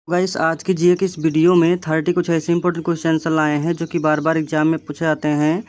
Guys आज की जीए की इस वीडियो में 30 कुछ ऐसे इंपॉर्टेंट क्वेश्चन लाए हैं जो कि बार बार एग्जाम में पूछे जाते हैं।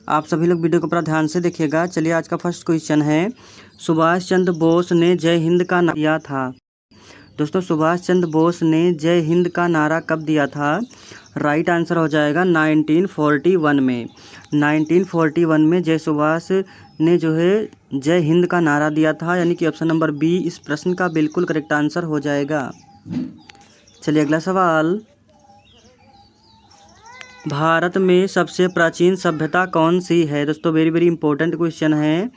आप सभी लोग वीडियो को पूरा ध्यान से देखिएगा। चलिए आज का फर्स्ट क्वेश्चन है, सुभाष चंद्र बोस ने जय हिंद का नारा दिया था। दोस्तों सुभाष चंद्र बोस ने जय हिंद का नारा कब दिया था? राइट आंसर हो जाएगा 1941 में। 1941 में जय सुभाष ने जो है जय हिंद का नारा दिया था, यानी कि ऑप्शन नंबर बी इस प्रश्न का बिल्कुल करेक्ट आंसर हो जाएगा। चलिए अगला सवाल, भारत में सबसे प्राचीन सभ्यता कौन सी है? दोस्तों वेरी वेरी इंपॉर्टेंट क्वेश्चन है।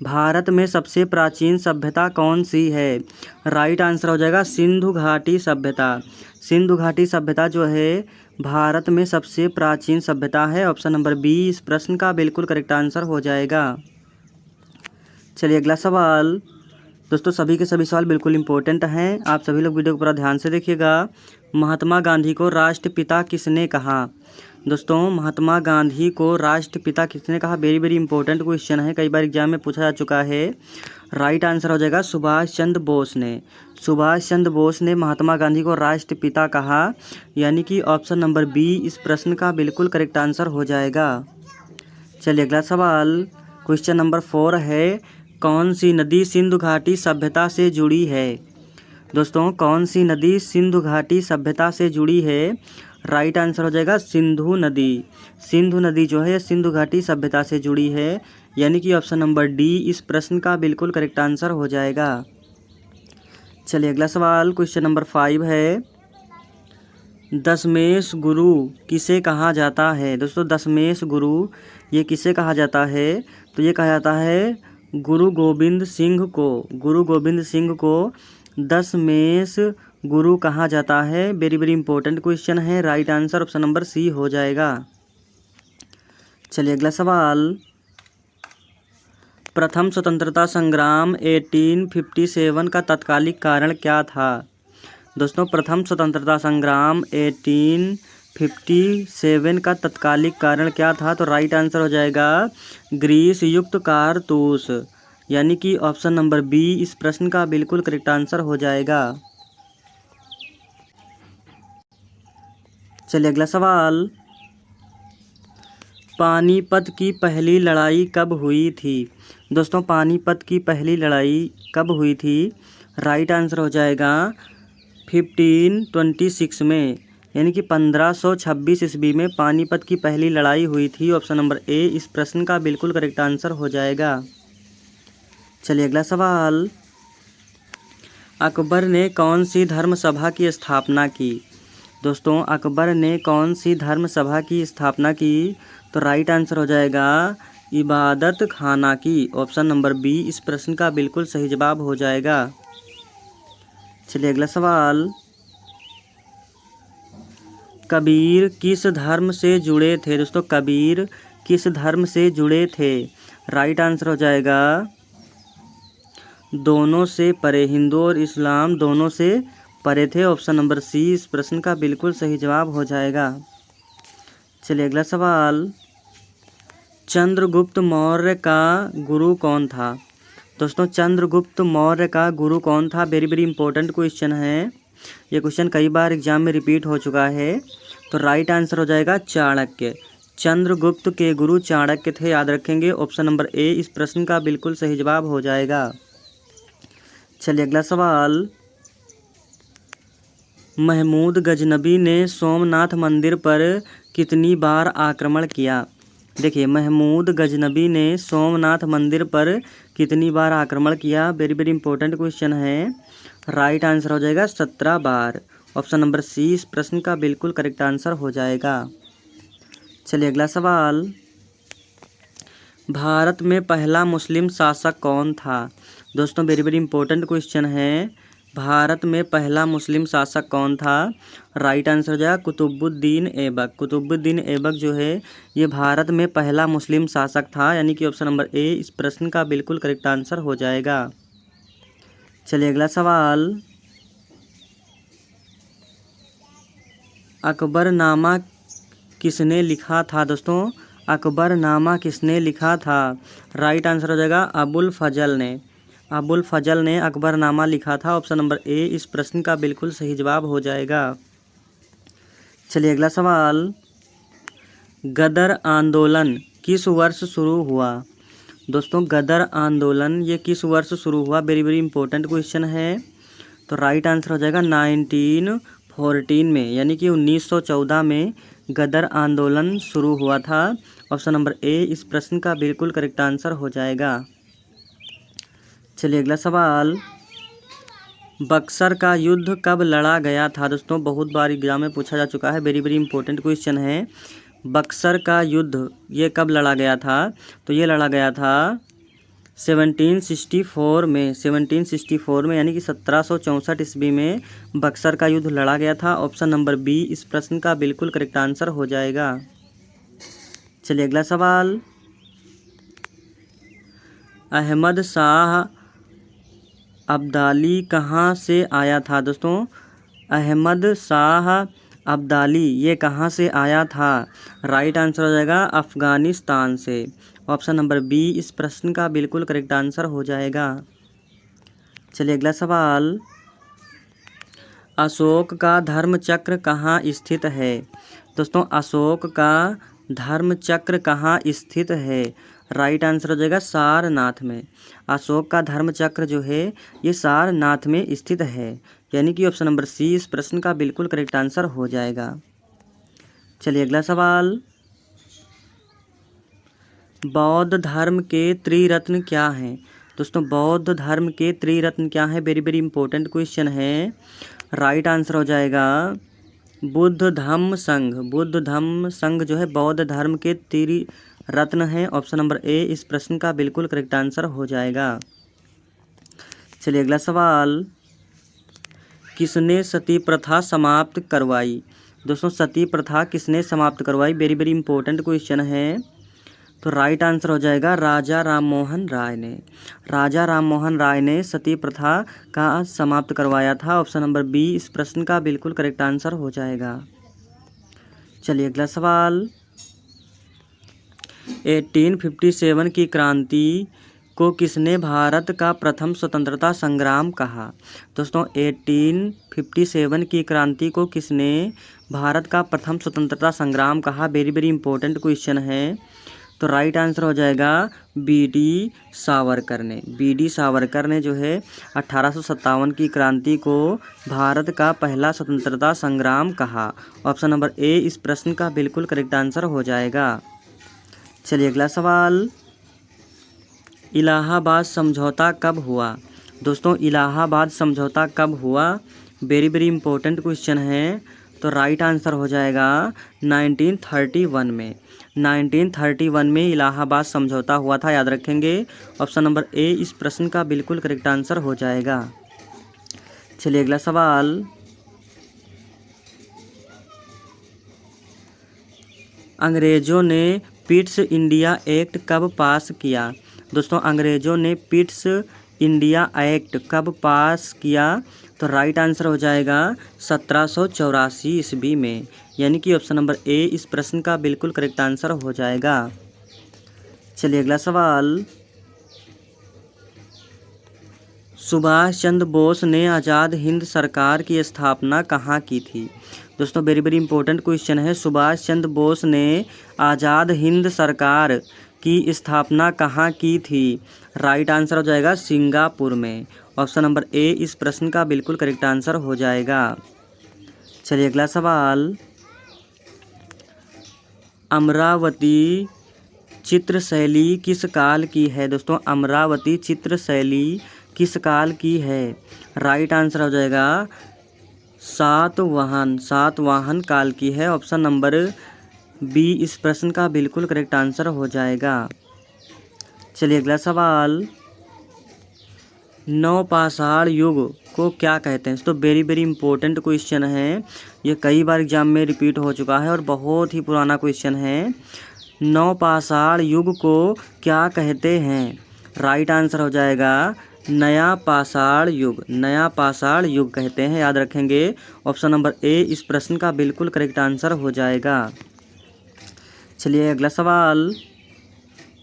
भारत में सबसे प्राचीन सभ्यता कौन सी है? राइट आंसर हो जाएगा सिंधु घाटी सभ्यता। सिंधु घाटी सभ्यता जो है भारत में सबसे प्राचीन सभ्यता है। ऑप्शन नंबर बी इस प्रश्न का बिल्कुल करेक्ट आंसर हो जाएगा। चलिए अगला सवाल, दोस्तों सभी के सभी सवाल बिल्कुल इम्पोर्टेंट हैं, आप सभी लोग वीडियो को पूरा ध्यान से देखिएगा। महात्मा गांधी को राष्ट्रपिता किसने कहा? दोस्तों महात्मा गांधी को राष्ट्रपिता किसने कहा? वेरी वेरी इंपॉर्टेंट क्वेश्चन है, कई बार एग्जाम में पूछा जा चुका है। राइट आंसर हो जाएगा सुभाष चंद्र बोस ने। सुभाष चंद्र बोस ने महात्मा गांधी को राष्ट्रपिता कहा, यानी कि ऑप्शन नंबर बी इस प्रश्न का बिल्कुल करेक्ट आंसर हो जाएगा। चलिए अगला सवाल, क्वेश्चन नंबर 4 है, कौन सी नदी सिंधु घाटी सभ्यता से जुड़ी है? दोस्तों कौन सी नदी सिंधु घाटी सभ्यता से जुड़ी है? राइट आंसर हो जाएगा सिंधु नदी। सिंधु नदी जो है सिंधु घाटी सभ्यता से जुड़ी है, यानी कि ऑप्शन नंबर डी इस प्रश्न का बिल्कुल करेक्ट आंसर हो जाएगा। चलिए अगला सवाल, क्वेश्चन नंबर 5 है, दशमेश गुरु किसे कहा जाता है? दोस्तों दशमेश गुरु ये किसे कहा जाता है? तो ये कहा जाता है गुरु गोविंद सिंह को। गुरु गोविंद सिंह को दशमेश गुरु कहा जाता है। वेरी वेरी इंपॉर्टेंट क्वेश्चन है, right answer option number C हो जाएगा। चलिए अगला सवाल, प्रथम स्वतंत्रता संग्राम 1857 का तत्कालिक कारण क्या था? दोस्तों प्रथम स्वतंत्रता संग्राम 1857 का तत्कालिक कारण क्या था? तो राइट आंसर हो जाएगा ग्रीस युक्त कारतूस, यानी कि ऑप्शन नंबर बी इस प्रश्न का बिल्कुल करेक्ट आंसर हो जाएगा। चलिए अगला सवाल, पानीपत की पहली लड़ाई कब हुई थी? दोस्तों पानीपत की पहली लड़ाई कब हुई थी? राइट आंसर हो जाएगा 1526 में, यानी कि 1526 ईस्वी में पानीपत की पहली लड़ाई हुई थी। ऑप्शन नंबर ए इस प्रश्न का बिल्कुल करेक्ट आंसर हो जाएगा। चलिए अगला सवाल, अकबर ने कौन सी धर्म सभा की स्थापना की? दोस्तों अकबर ने कौन सी धर्म सभा की स्थापना की? तो राइट आंसर हो जाएगा इबादत खाना की। ऑप्शन नंबर बी इस प्रश्न का बिल्कुल सही जवाब हो जाएगा। चलिए अगला सवाल, कबीर किस धर्म से जुड़े थे? दोस्तों कबीर किस धर्म से जुड़े थे? राइट आंसर हो जाएगा दोनों से परे, हिंदू और इस्लाम दोनों से परे थे। ऑप्शन नंबर सी इस प्रश्न का बिल्कुल सही जवाब हो जाएगा। चलिए अगला सवाल, चंद्रगुप्त मौर्य का गुरु कौन था? दोस्तों चंद्रगुप्त मौर्य का गुरु कौन था? वेरी वेरी इंपॉर्टेंट क्वेश्चन है, ये क्वेश्चन कई बार एग्जाम में रिपीट हो चुका है। तो राइट आंसर हो जाएगा चाणक्य। चंद्रगुप्त के गुरु चाणक्य थे, याद रखेंगे। ऑप्शन नंबर ए इस प्रश्न का बिल्कुल सही जवाब हो जाएगा। चलिए अगला सवाल, महमूद गजनबी ने सोमनाथ मंदिर पर कितनी बार आक्रमण किया? देखिए महमूद गजनबी ने सोमनाथ मंदिर पर कितनी बार आक्रमण किया? वेरी वेरी इंपॉर्टेंट क्वेश्चन है, राइट आंसर हो जाएगा 17 बार। ऑप्शन नंबर सी इस प्रश्न का बिल्कुल करेक्ट आंसर हो जाएगा। चलिए अगला सवाल, भारत में पहला मुस्लिम शासक कौन था? दोस्तों वेरी वेरी इंपॉर्टेंट क्वेश्चन है, भारत में पहला मुस्लिम शासक कौन था? राइट आंसर हो जाएगा कुतुबुद्दीन ऐबक। कुतुबुद्दीन ऐबक जो है ये भारत में पहला मुस्लिम शासक था, यानी कि ऑप्शन नंबर ए इस प्रश्न का बिल्कुल करेक्ट आंसर हो जाएगा। चलिए अगला सवाल, अकबरनामा किसने लिखा था? दोस्तों अकबरनामा किसने लिखा था? राइट आंसर हो जाएगा अबुल फजल ने। अबुल फजल ने अकबरनामा लिखा था। ऑप्शन नंबर ए इस प्रश्न का बिल्कुल सही जवाब हो जाएगा। चलिए अगला सवाल, गदर आंदोलन किस वर्ष शुरू हुआ? दोस्तों गदर आंदोलन ये किस वर्ष शुरू हुआ? वेरी वेरी इंपॉर्टेंट क्वेश्चन है। तो राइट आंसर हो जाएगा 1914 में, यानी कि 1914 में गदर आंदोलन शुरू हुआ था। ऑप्शन नंबर ए इस प्रश्न का बिल्कुल करेक्ट आंसर हो जाएगा। चलिए अगला सवाल, बक्सर का युद्ध कब लड़ा गया था? दोस्तों बहुत बार एग्जाम में पूछा जा चुका है, वेरी वेरी इंपॉर्टेंट क्वेश्चन है। बक्सर का युद्ध ये कब लड़ा गया था? तो ये लड़ा गया था 1764 में, 1764 में, यानी कि 1764 ईस्वी में बक्सर का युद्ध लड़ा गया था। ऑप्शन नंबर बी इस प्रश्न का बिल्कुल करेक्ट आंसर हो जाएगा। चलिए अगला सवाल, अहमद शाह अब्दाली कहाँ से आया था? दोस्तों अहमद शाह अब्दाली ये कहाँ से आया था? राइट आंसर हो जाएगा अफ़गानिस्तान से। ऑप्शन नंबर बी इस प्रश्न का बिल्कुल करेक्ट आंसर हो जाएगा। चलिए अगला सवाल, अशोक का धर्म चक्र कहाँ स्थित है? दोस्तों अशोक का धर्म चक्र कहाँ स्थित है? राइट आंसर हो जाएगा सारनाथ में। अशोक का धर्म चक्र जो है ये सारनाथ में स्थित है, यानी कि ऑप्शन नंबर सी इस प्रश्न का बिल्कुल करेक्ट आंसर हो जाएगा। चलिए अगला सवाल, बौद्ध धर्म के त्रिरत्न क्या हैं? दोस्तों बौद्ध धर्म के त्रिरत्न क्या है? वेरी वेरी इंपॉर्टेंट क्वेश्चन है। राइट आंसर हो जाएगा बुद्ध धम्म संघ। बुद्ध धम्म संघ जो है बौद्ध धर्म के त्रिरत्न है। ऑप्शन नंबर ए इस प्रश्न का बिल्कुल करेक्ट आंसर हो जाएगा। चलिए अगला सवाल, किसने सती प्रथा समाप्त करवाई? दोस्तों सती प्रथा किसने समाप्त करवाई? वेरी वेरी इंपॉर्टेंट क्वेश्चन है। तो राइट आंसर हो जाएगा राजा राममोहन राय ने। राजा राममोहन राय ने सती प्रथा का समाप्त करवाया था। ऑप्शन नंबर बी इस प्रश्न का बिल्कुल करेक्ट आंसर हो जाएगा। चलिए अगला सवाल, 1857 की क्रांति को किसने भारत का प्रथम स्वतंत्रता संग्राम कहा? दोस्तों 1857 की क्रांति को किसने भारत का प्रथम स्वतंत्रता संग्राम कहा? वेरी वेरी इंपॉर्टेंट क्वेश्चन है। तो राइट आंसर हो जाएगा बी.डी. सावरकर ने। बी.डी. सावरकर ने जो है 1857 की क्रांति को भारत का पहला स्वतंत्रता संग्राम कहा। ऑप्शन नंबर ए इस प्रश्न का बिल्कुल करेक्ट आंसर हो जाएगा। चलिए अगला सवाल, इलाहाबाद समझौता कब हुआ? दोस्तों इलाहाबाद समझौता कब हुआ? वेरी वेरी इंपॉर्टेंट क्वेश्चन है। तो राइट आंसर हो जाएगा 1931 में। 1931 में इलाहाबाद समझौता हुआ था, याद रखेंगे। ऑप्शन नंबर ए इस प्रश्न का बिल्कुल करेक्ट आंसर हो जाएगा। चलिए अगला सवाल, अंग्रेजों ने पिट्स इंडिया एक्ट कब पास किया? दोस्तों अंग्रेजों ने पिट्स इंडिया एक्ट कब पास किया? तो राइट आंसर हो जाएगा 1784 ईस्वी में, यानी कि ऑप्शन नंबर ए इस प्रश्न का बिल्कुल करेक्ट आंसर हो जाएगा। चलिए अगला सवाल, सुभाष चंद्र बोस ने आज़ाद हिंद सरकार की स्थापना कहाँ की थी? दोस्तों वेरी वेरी इंपॉर्टेंट क्वेश्चन है। सुभाष चंद्र बोस ने आज़ाद हिंद सरकार की स्थापना कहाँ की थी? राइट आंसर हो जाएगा सिंगापुर में। ऑप्शन नंबर ए इस प्रश्न का बिल्कुल करेक्ट आंसर हो जाएगा। चलिए अगला सवाल, अमरावती चित्रशैली किस काल की है? दोस्तों अमरावती चित्रशैली किस काल की है? राइट आंसर हो जाएगा सातवाहन काल की है। ऑप्शन नंबर बी इस प्रश्न का बिल्कुल करेक्ट आंसर हो जाएगा। चलिए अगला सवाल, नवपाषाण युग को क्या कहते हैं? तो वेरी वेरी इंपॉर्टेंट क्वेश्चन है, ये कई बार एग्जाम में रिपीट हो चुका है और बहुत ही पुराना क्वेश्चन है। नवपाषाण युग को क्या कहते हैं? राइट आंसर हो जाएगा नया पाषाण युग। नया पाषाण युग कहते हैं, याद रखेंगे। ऑप्शन नंबर ए इस प्रश्न का बिल्कुल करेक्ट आंसर हो जाएगा। चलिए अगला सवाल,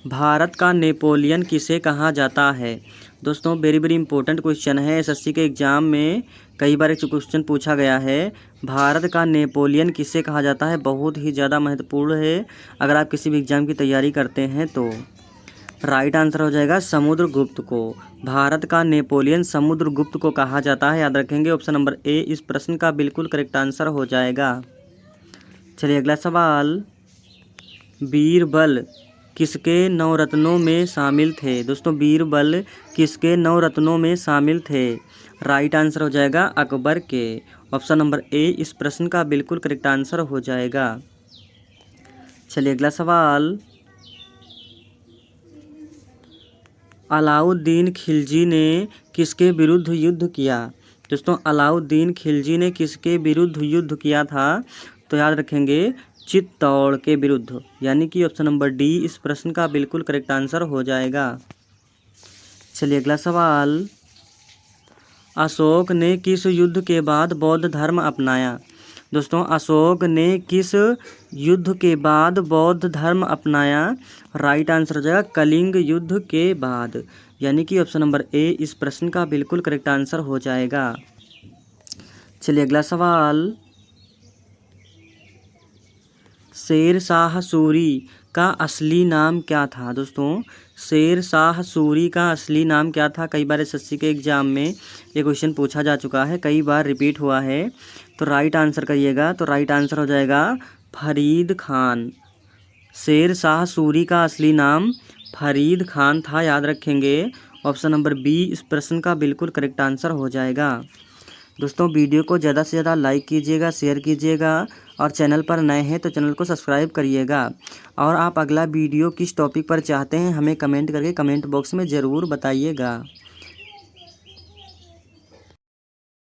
भारत का नेपोलियन किसे कहा जाता है? दोस्तों वेरी वेरी इंपॉर्टेंट क्वेश्चन है, एसएससी के एग्जाम में कई बार एक क्वेश्चन पूछा गया है। भारत का नेपोलियन किसे कहा जाता है? बहुत ही ज़्यादा महत्वपूर्ण है अगर आप किसी भी एग्जाम की तैयारी करते हैं तो। राइट आंसर हो जाएगा समुद्रगुप्त को। भारत का नेपोलियन समुद्रगुप्त को कहा जाता है, याद रखेंगे। ऑप्शन नंबर ए इस प्रश्न का बिल्कुल करेक्ट आंसर हो जाएगा। चलिए अगला सवाल, बीरबल किसके नवरत्नों में शामिल थे? दोस्तों बीरबल किसके नवरत्नों में शामिल थे? राइट आंसर हो जाएगा अकबर के। ऑप्शन नंबर ए इस प्रश्न का बिल्कुल करेक्ट आंसर हो जाएगा। चलिए अगला सवाल, अलाउद्दीन खिलजी ने किसके विरुद्ध युद्ध किया? दोस्तों अलाउद्दीन खिलजी ने किसके विरुद्ध युद्ध किया था? तो याद रखेंगे चित्तौड़ के विरुद्ध, यानी कि ऑप्शन नंबर डी इस प्रश्न का बिल्कुल करेक्ट आंसर हो जाएगा। चलिए अगला सवाल, अशोक ने किस युद्ध के बाद बौद्ध धर्म अपनाया? दोस्तों अशोक ने किस युद्ध के बाद बौद्ध धर्म अपनाया? राइट आंसर हो जाएगा कलिंग युद्ध के बाद, यानी कि ऑप्शन नंबर ए इस प्रश्न का बिल्कुल करेक्ट आंसर हो जाएगा। चलिए अगला सवाल, शेर शाह सूरी का असली नाम क्या था? दोस्तों शेर शाह सूरी का असली नाम क्या था? कई बार एसएससी के एग्जाम में ये क्वेश्चन पूछा जा चुका है, कई बार रिपीट हुआ है, तो राइट आंसर करिएगा। तो राइट आंसर हो जाएगा फरीद खान। शेर शाह सूरी का असली नाम फरीद खान था, याद रखेंगे। ऑप्शन नंबर बी इस प्रश्न का बिल्कुल करेक्ट आंसर हो जाएगा। दोस्तों वीडियो को ज़्यादा से ज़्यादा लाइक कीजिएगा, शेयर कीजिएगा और चैनल पर नए हैं तो चैनल को सब्सक्राइब करिएगा। और आप अगला वीडियो किस टॉपिक पर चाहते हैं हमें कमेंट करके कमेंट बॉक्स में ज़रूर बताइएगा।